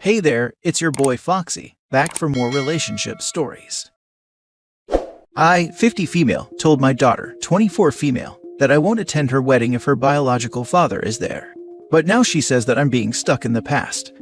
Hey there, it's your boy Foxy, back for more relationship stories. I, 50 female, told my daughter, 24 female, that I won't attend her wedding if her biological father is there. But now she says that I'm being stuck in the past.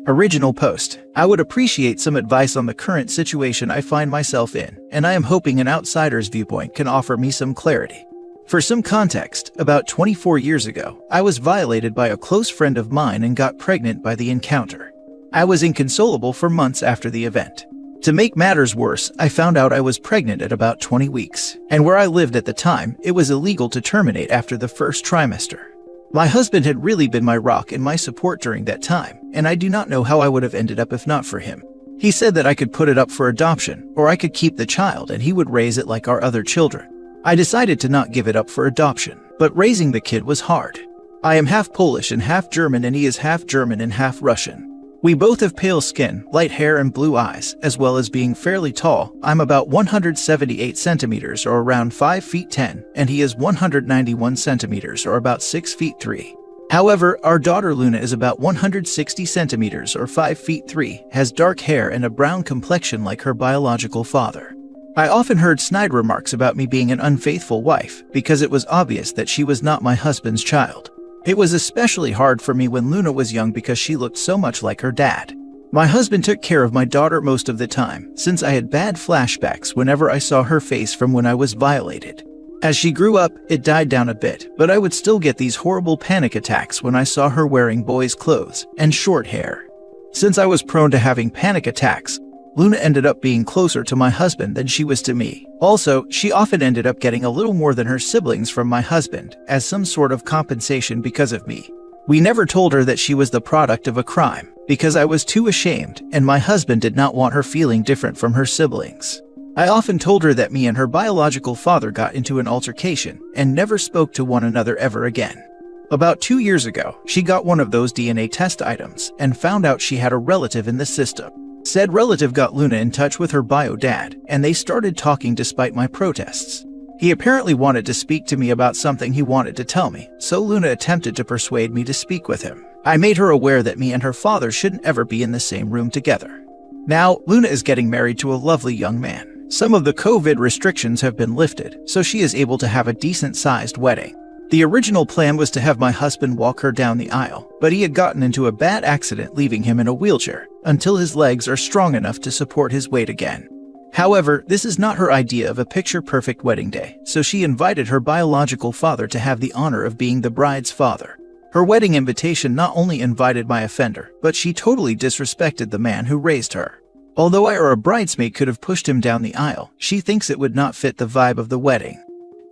Original post. I would appreciate some advice on the current situation I find myself in, and I am hoping an outsider's viewpoint can offer me some clarity. For some context, about 24 years ago, I was violated by a close friend of mine and got pregnant by the encounter. I was inconsolable for months after the event. To make matters worse, I found out I was pregnant at about 20 weeks, and where I lived at the time, it was illegal to terminate after the first trimester. My husband had really been my rock and my support during that time, and I do not know how I would have ended up if not for him. He said that I could put it up for adoption, or I could keep the child and he would raise it like our other children. I decided to not give it up for adoption, but raising the kid was hard. I am half Polish and half German, and he is half German and half Russian. We both have pale skin, light hair and blue eyes, as well as being fairly tall. I'm about 178 centimeters or around 5 feet 10, and he is 191 centimeters or about 6 feet 3. However, our daughter Luna is about 160 centimeters or 5 feet 3, has dark hair and a brown complexion like her biological father. I often heard snide remarks about me being an unfaithful wife because it was obvious that she was not my husband's child. It was especially hard for me when Luna was young because she looked so much like her dad. My husband took care of my daughter most of the time, since I had bad flashbacks whenever I saw her face from when I was violated. As she grew up, it died down a bit, but I would still get these horrible panic attacks when I saw her wearing boys' clothes and short hair. Since I was prone to having panic attacks, Luna ended up being closer to my husband than she was to me. Also, she often ended up getting a little more than her siblings from my husband, as some sort of compensation because of me. We never told her that she was the product of a crime, because I was too ashamed, and my husband did not want her feeling different from her siblings. I often told her that me and her biological father got into an altercation, and never spoke to one another ever again. About 2 years ago, she got one of those DNA test items, and found out she had a relative in the system. Said relative got Luna in touch with her bio dad, and they started talking despite my protests. He apparently wanted to speak to me about something he wanted to tell me, so Luna attempted to persuade me to speak with him. I made her aware that me and her father shouldn't ever be in the same room together. Now, Luna is getting married to a lovely young man. Some of the COVID restrictions have been lifted, so she is able to have a decent-sized wedding. The original plan was to have my husband walk her down the aisle, but he had gotten into a bad accident, leaving him in a wheelchair until his legs are strong enough to support his weight again. However, this is not her idea of a picture-perfect wedding day, so she invited her biological father to have the honor of being the bride's father. Her wedding invitation not only invited my offender, but she totally disrespected the man who raised her. Although I or a bridesmaid could have pushed him down the aisle, she thinks it would not fit the vibe of the wedding.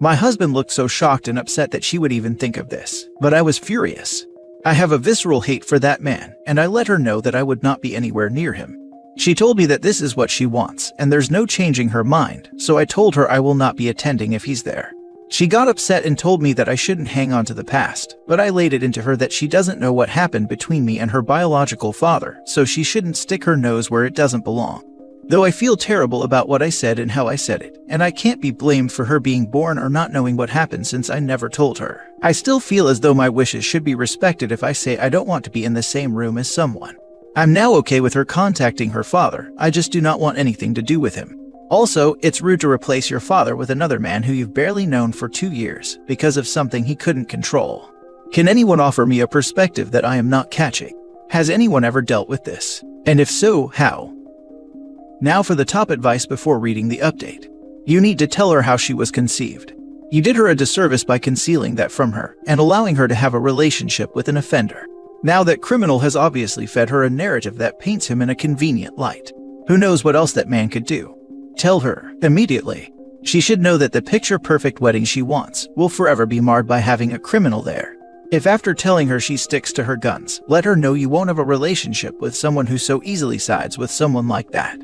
My husband looked so shocked and upset that she would even think of this, but I was furious. I have a visceral hate for that man, and I let her know that I would not be anywhere near him. She told me that this is what she wants, and there's no changing her mind, so I told her I will not be attending if he's there. She got upset and told me that I shouldn't hang on to the past, but I laid it into her that she doesn't know what happened between me and her biological father, so she shouldn't stick her nose where it doesn't belong. Though I feel terrible about what I said and how I said it, and I can't be blamed for her being born or not knowing what happened since I never told her. I still feel as though my wishes should be respected if I say I don't want to be in the same room as someone. I'm now okay with her contacting her father, I just do not want anything to do with him. Also, it's rude to replace your father with another man who you've barely known for 2 years because of something he couldn't control. Can anyone offer me a perspective that I am not catching? Has anyone ever dealt with this? And if so, how? Now for the top advice before reading the update. You need to tell her how she was conceived. You did her a disservice by concealing that from her and allowing her to have a relationship with an offender. Now that criminal has obviously fed her a narrative that paints him in a convenient light. Who knows what else that man could do? Tell her, immediately. She should know that the picture-perfect wedding she wants will forever be marred by having a criminal there. If after telling her she sticks to her guns, let her know you won't have a relationship with someone who so easily sides with someone like that.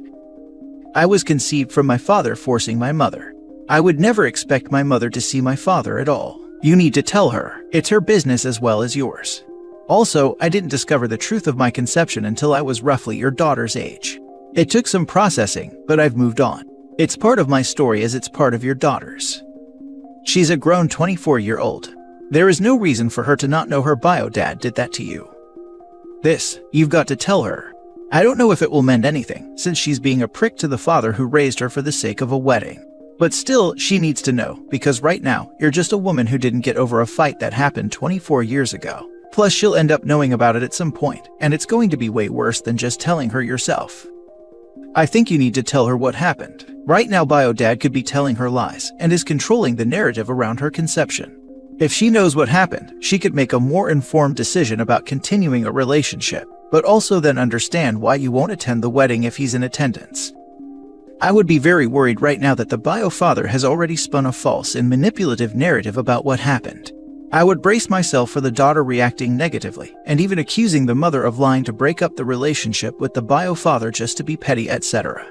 I was conceived from my father forcing my mother. I would never expect my mother to see my father at all. You need to tell her. It's her business as well as yours. Also, I didn't discover the truth of my conception until I was roughly your daughter's age. It took some processing, but I've moved on. It's part of my story as it's part of your daughter's. She's a grown 24-year-old. There is no reason for her to not know her bio dad did that to you. This, you've got to tell her. I don't know if it will mend anything, since she's being a prick to the father who raised her for the sake of a wedding. But still, she needs to know, because right now, you're just a woman who didn't get over a fight that happened 24 years ago. Plus, she'll end up knowing about it at some point, and it's going to be way worse than just telling her yourself. I think you need to tell her what happened. Right now, Bio Dad could be telling her lies, and is controlling the narrative around her conception. If she knows what happened, she could make a more informed decision about continuing a relationship, but also then understand why you won't attend the wedding if he's in attendance. I would be very worried right now that the bio father has already spun a false and manipulative narrative about what happened. I would brace myself for the daughter reacting negatively, and even accusing the mother of lying to break up the relationship with the bio father just to be petty, etc.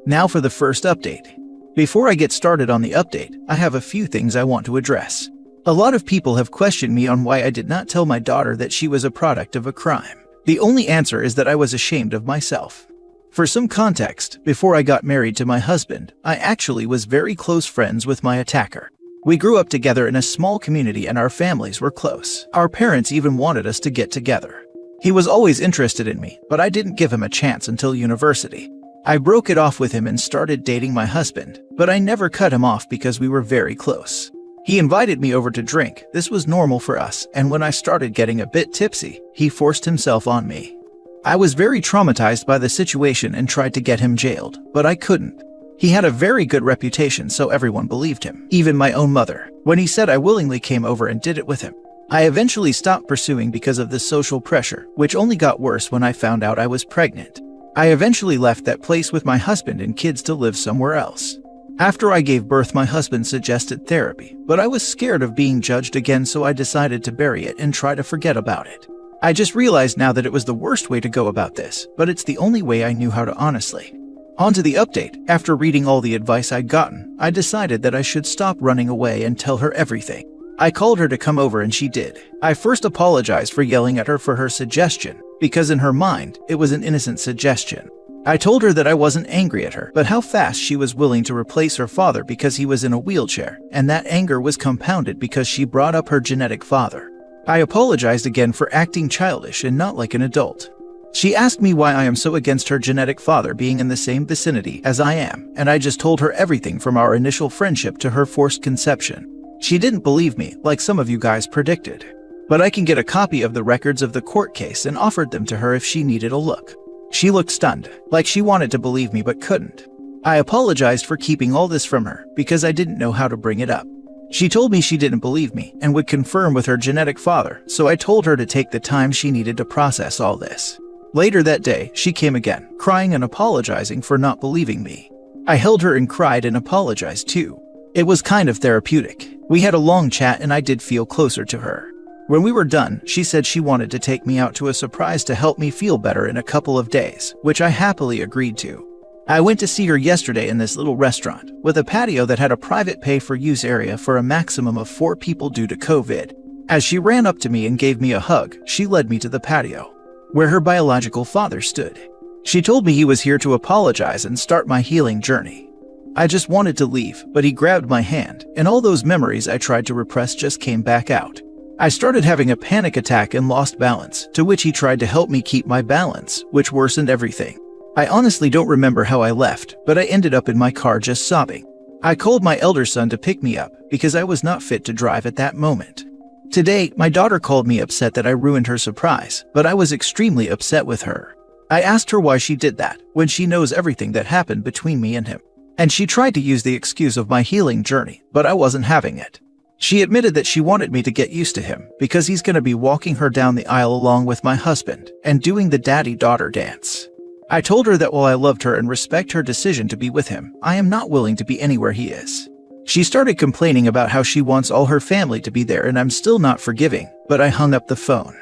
Now for the first update. Before I get started on the update, I have a few things I want to address. A lot of people have questioned me on why I did not tell my daughter that she was a product of a crime. The only answer is that I was ashamed of myself. For some context, before I got married to my husband, I actually was very close friends with my attacker. We grew up together in a small community and our families were close. Our parents even wanted us to get together. He was always interested in me, but I didn't give him a chance until university. I broke it off with him and started dating my husband, but I never cut him off because we were very close. He invited me over to drink. This was normal for us, and when I started getting a bit tipsy, he forced himself on me. I was very traumatized by the situation and tried to get him jailed, but I couldn't. He had a very good reputation, so everyone believed him, even my own mother. When he said, I willingly came over and did it with him. I eventually stopped pursuing because of the social pressure, which only got worse when I found out I was pregnant. I eventually left that place with my husband and kids to live somewhere else. After I gave birth, my husband suggested therapy, but I was scared of being judged again, so I decided to bury it and try to forget about it. I just realized now that it was the worst way to go about this, but it's the only way I knew how to honestly. On to the update. After reading all the advice I'd gotten, I decided that I should stop running away and tell her everything. I called her to come over and she did. I first apologized for yelling at her for her suggestion, because in her mind, it was an innocent suggestion. I told her that I wasn't angry at her, but how fast she was willing to replace her father because he was in a wheelchair, and that anger was compounded because she brought up her genetic father. I apologized again for acting childish and not like an adult. She asked me why I am so against her genetic father being in the same vicinity as I am, and I just told her everything from our initial friendship to her forced conception. She didn't believe me, like some of you guys predicted. But I can get a copy of the records of the court case and offered them to her if she needed a look. She looked stunned, like she wanted to believe me but couldn't. I apologized for keeping all this from her because I didn't know how to bring it up. She told me she didn't believe me and would confirm with her genetic father, so I told her to take the time she needed to process all this. Later that day, she came again, crying and apologizing for not believing me. I held her and cried and apologized too. It was kind of therapeutic. We had a long chat and I did feel closer to her. When we were done, she said she wanted to take me out to a surprise to help me feel better in a couple of days, which I happily agreed to. I went to see her yesterday in this little restaurant, with a patio that had a private pay-for-use area for a maximum of 4 people due to COVID. As she ran up to me and gave me a hug, she led me to the patio, where her biological father stood. She told me he was here to apologize and start my healing journey. I just wanted to leave, but he grabbed my hand, and all those memories I tried to repress just came back out. I started having a panic attack and lost balance, to which he tried to help me keep my balance, which worsened everything. I honestly don't remember how I left, but I ended up in my car just sobbing. I called my elder son to pick me up, because I was not fit to drive at that moment. Today, my daughter called me upset that I ruined her surprise, but I was extremely upset with her. I asked her why she did that, when she knows everything that happened between me and him. And she tried to use the excuse of my healing journey, but I wasn't having it. She admitted that she wanted me to get used to him, because he's going to be walking her down the aisle along with my husband, and doing the daddy-daughter dance. I told her that while I loved her and respect her decision to be with him, I am not willing to be anywhere he is. She started complaining about how she wants all her family to be there and I'm still not forgiving, but I hung up the phone.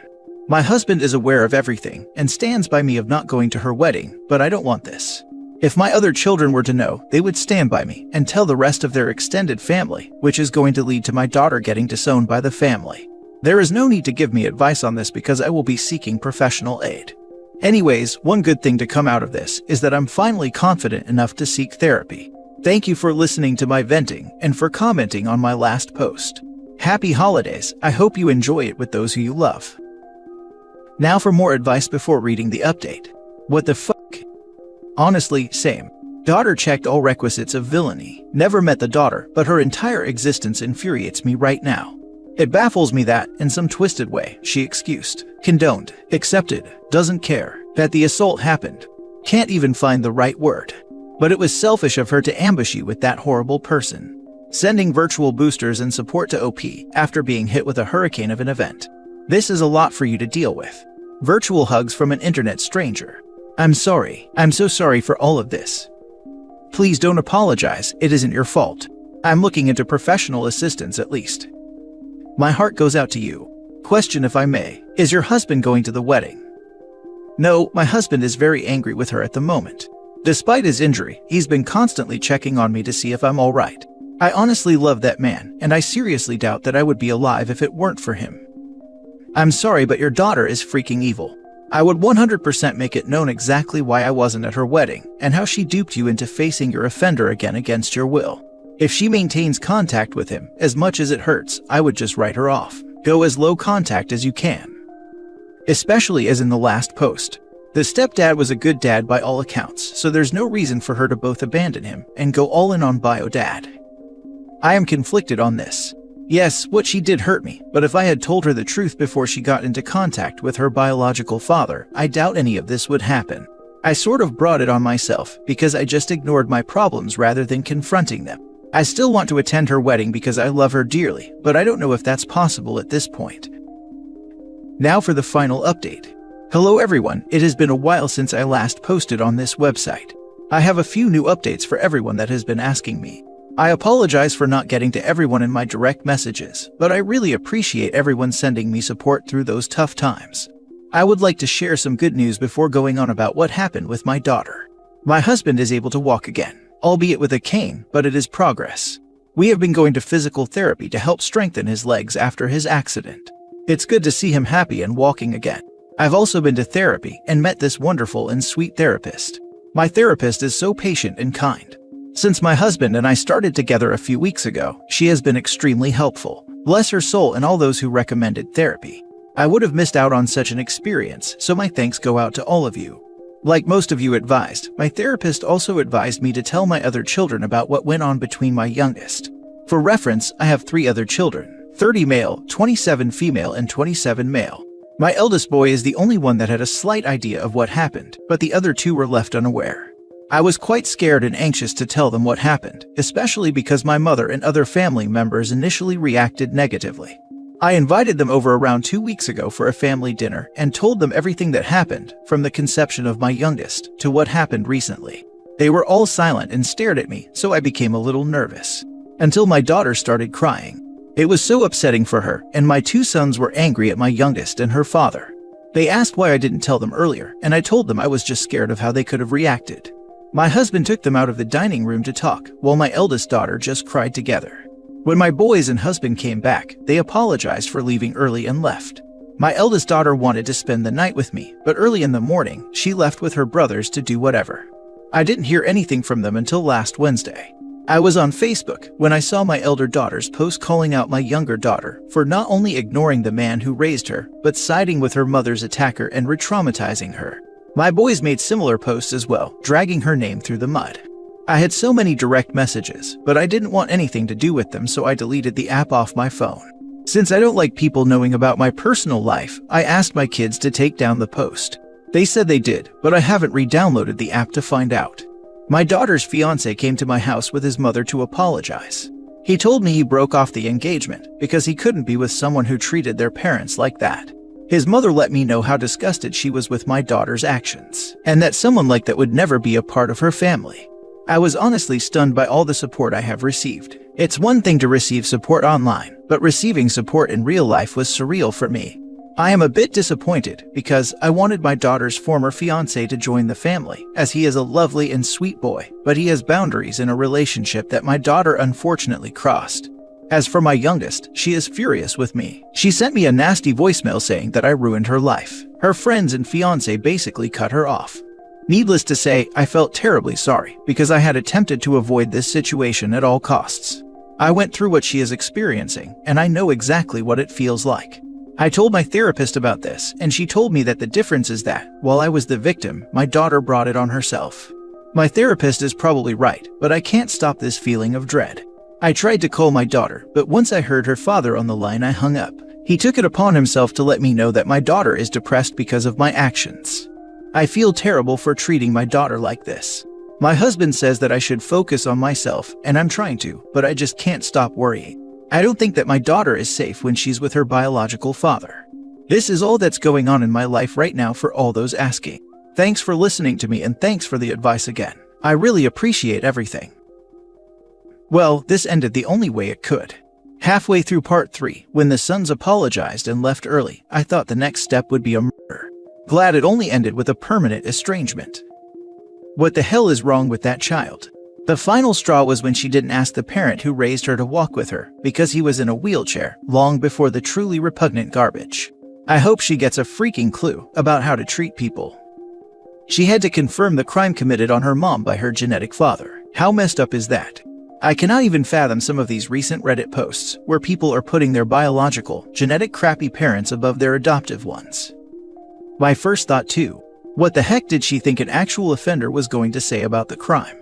My husband is aware of everything and stands by me of not going to her wedding, but I don't want this. If my other children were to know, they would stand by me and tell the rest of their extended family, which is going to lead to my daughter getting disowned by the family. There is no need to give me advice on this because I will be seeking professional aid. Anyways, one good thing to come out of this is that I'm finally confident enough to seek therapy. Thank you for listening to my venting and for commenting on my last post. Happy holidays. I hope you enjoy it with those who you love. Now for more advice before reading the update. What the fuck? Honestly, same. Daughter checked all requisites of villainy. Never met the daughter, but her entire existence infuriates me right now. It baffles me that, in some twisted way, she excused, condoned, accepted, doesn't care, that the assault happened. Can't even find the right word. But it was selfish of her to ambush you with that horrible person. Sending virtual boosters and support to OP after being hit with a hurricane of an event. This is a lot for you to deal with. Virtual hugs from an internet stranger. I'm sorry. I'm so sorry for all of this. Please don't apologize, it isn't your fault. I'm looking into professional assistance at least. My heart goes out to you. Question if I may, is your husband going to the wedding? No, my husband is very angry with her at the moment. Despite his injury, he's been constantly checking on me to see if I'm alright. I honestly love that man, and I seriously doubt that I would be alive if it weren't for him. I'm sorry, but your daughter is freaking evil. I would 100% make it known exactly why I wasn't at her wedding, and how she duped you into facing your offender again against your will. If she maintains contact with him, as much as it hurts, I would just write her off. Go as low contact as you can. Especially as in the last post. The stepdad was a good dad by all accounts, so there's no reason for her to both abandon him and go all in on bio dad. I am conflicted on this. Yes, what she did hurt me, but if I had told her the truth before she got into contact with her biological father, I doubt any of this would happen. I sort of brought it on myself because I just ignored my problems rather than confronting them. I still want to attend her wedding because I love her dearly, but I don't know if that's possible at this point. Now for the final update. Hello everyone, it has been a while since I last posted on this website. I have a few new updates for everyone that has been asking me. I apologize for not getting to everyone in my direct messages, but I really appreciate everyone sending me support through those tough times. I would like to share some good news before going on about what happened with my daughter. My husband is able to walk again. Albeit with a cane, but it is progress. We have been going to physical therapy to help strengthen his legs after his accident. It's good to see him happy and walking again. I've also been to therapy and met this wonderful and sweet therapist. My therapist is so patient and kind. Since my husband and I started together a few weeks ago, she has been extremely helpful. Bless her soul and all those who recommended therapy. I would have missed out on such an experience, so my thanks go out to all of you. Like most of you advised, my therapist also advised me to tell my other children about what went on between my youngest. For reference, I have 3 other children, 30 male, 27 female, and 27 male. My eldest boy is the only one that had a slight idea of what happened, but the other 2 were left unaware. I was quite scared and anxious to tell them what happened, especially because my mother and other family members initially reacted negatively. I invited them over around 2 weeks ago for a family dinner and told them everything that happened, from the conception of my youngest to what happened recently. They were all silent and stared at me, so I became a little nervous. Until my daughter started crying. It was so upsetting for her, and my 2 sons were angry at my youngest and her father. They asked why I didn't tell them earlier, and I told them I was just scared of how they could have reacted. My husband took them out of the dining room to talk, while my eldest daughter just cried together. When my boys and husband came back, they apologized for leaving early and left. My eldest daughter wanted to spend the night with me, but early in the morning, she left with her brothers to do whatever. I didn't hear anything from them until last Wednesday. I was on Facebook when I saw my elder daughter's post calling out my younger daughter for not only ignoring the man who raised her, but siding with her mother's attacker and re-traumatizing her. My boys made similar posts as well, dragging her name through the mud. I had so many direct messages, but I didn't want anything to do with them, so I deleted the app off my phone. Since I don't like people knowing about my personal life, I asked my kids to take down the post. They said they did, but I haven't re-downloaded the app to find out. My daughter's fiancé came to my house with his mother to apologize. He told me he broke off the engagement because he couldn't be with someone who treated their parents like that. His mother let me know how disgusted she was with my daughter's actions, and that someone like that would never be a part of her family. I was honestly stunned by all the support I have received. It's one thing to receive support online, but receiving support in real life was surreal for me. I am a bit disappointed because I wanted my daughter's former fiancé to join the family, as he is a lovely and sweet boy, but he has boundaries in a relationship that my daughter unfortunately crossed. As for my youngest, she is furious with me. She sent me a nasty voicemail saying that I ruined her life. Her friends and fiancé basically cut her off. Needless to say, I felt terribly sorry because I had attempted to avoid this situation at all costs. I went through what she is experiencing, and I know exactly what it feels like. I told my therapist about this, and she told me that the difference is that, while I was the victim, my daughter brought it on herself. My therapist is probably right, but I can't stop this feeling of dread. I tried to call my daughter, but once I heard her father on the line, I hung up. He took it upon himself to let me know that my daughter is depressed because of my actions. I feel terrible for treating my daughter like this. My husband says that I should focus on myself, and I'm trying to, but I just can't stop worrying. I don't think that my daughter is safe when she's with her biological father. This is all that's going on in my life right now for all those asking. Thanks for listening to me, and thanks for the advice again. I really appreciate everything. Well, this ended the only way it could. Halfway through part 3, when the sons apologized and left early, I thought the next step would be a murder. Glad it only ended with a permanent estrangement. What the hell is wrong with that child? The final straw was when she didn't ask the parent who raised her to walk with her because he was in a wheelchair long before the truly repugnant garbage. I hope she gets a freaking clue about how to treat people. She had to confirm the crime committed on her mom by her genetic father. How messed up is that? I cannot even fathom some of these recent Reddit posts where people are putting their biological, genetic crappy parents above their adoptive ones. My first thought too, what the heck did she think an actual offender was going to say about the crime?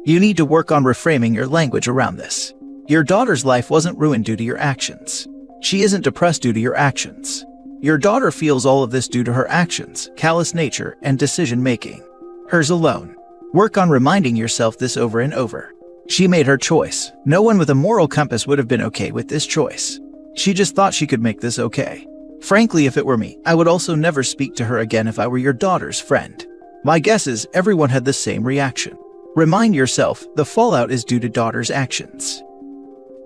You need to work on reframing your language around this. Your daughter's life wasn't ruined due to your actions. She isn't depressed due to your actions. Your daughter feels all of this due to her actions, callous nature, and decision-making. Hers alone. Work on reminding yourself this over and over. She made her choice. No one with a moral compass would have been okay with this choice. She just thought she could make this okay. Frankly, if it were me, I would also never speak to her again if I were your daughter's friend. My guess is everyone had the same reaction. Remind yourself, the fallout is due to daughter's actions.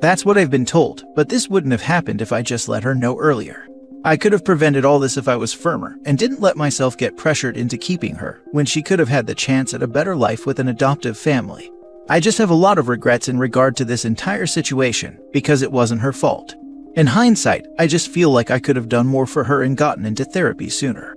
That's what I've been told, but this wouldn't have happened if I just let her know earlier. I could have prevented all this if I was firmer and didn't let myself get pressured into keeping her when she could have had the chance at a better life with an adoptive family. I just have a lot of regrets in regard to this entire situation because it wasn't her fault. In hindsight, I just feel like I could have done more for her and gotten into therapy sooner.